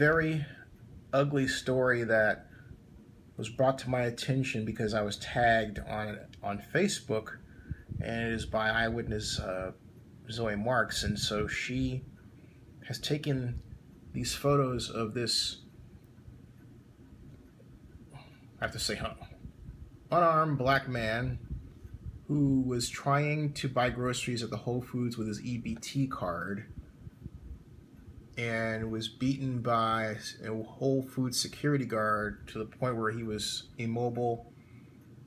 very ugly story that was brought to my attention because I was tagged on Facebook, and it is by eyewitness Zoe Marks. And so she has taken these photos of this, I have to say, unarmed black man who was trying to buy groceries at the Whole Foods with his EBT card and was beaten by a Whole Foods security guard to the point where he was immobile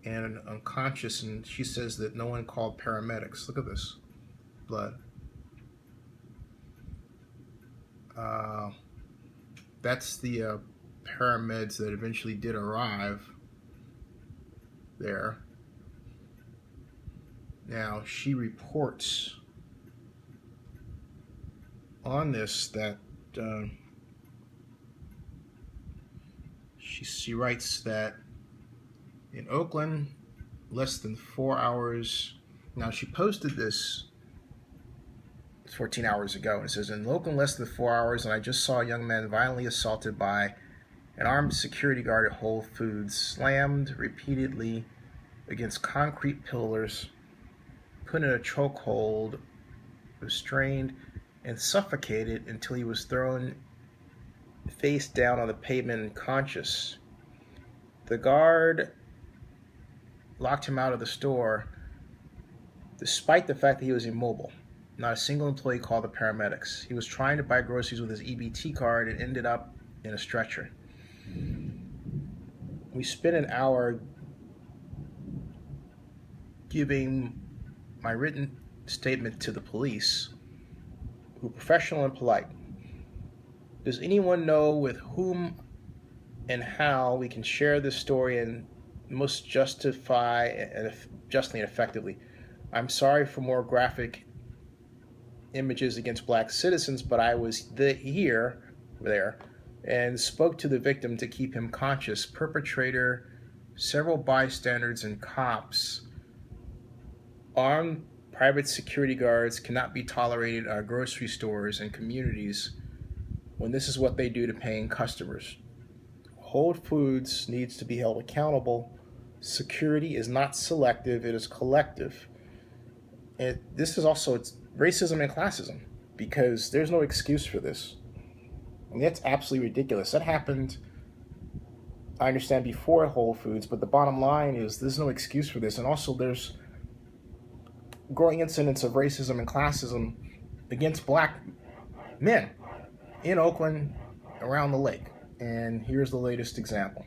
and unconscious. And she says that no one called paramedics. Look at this blood. That's the paramedics that eventually did arrive there. Now, she reports on this that she writes that in Oakland, less than 4 hours. Now, she posted this 14 hours ago, and it says, in Oakland, less than 4 hours, and I just saw a young man violently assaulted by an armed security guard at Whole Foods, slammed repeatedly against concrete pillars, put in a chokehold, restrained, and suffocated until he was thrown face down on the pavement unconscious. The guard locked him out of the store despite the fact that he was immobile. Not a single employee called the paramedics. He was trying to buy groceries with his EBT card and ended up in a stretcher. We spent an hour giving my written statement to the police, who are professional and polite. Does anyone know with whom and how we can share this story and most justify and justly and effectively? I'm sorry for more graphic images against black citizens, but I was there and spoke to the victim to keep him conscious. Perpetrator, several bystanders, and cops. Armed private security guards cannot be tolerated at our grocery stores and communities when this is what they do to paying customers. Whole Foods needs to be held accountable. Security is not selective, it is collective. And this is also racism and classism, because there's no excuse for this. And that's absolutely ridiculous. That happened, I understand, before Whole Foods, but the bottom line is there's no excuse for this. And also there's growing incidents of racism and classism against black men in Oakland, around the lake. And here's the latest example.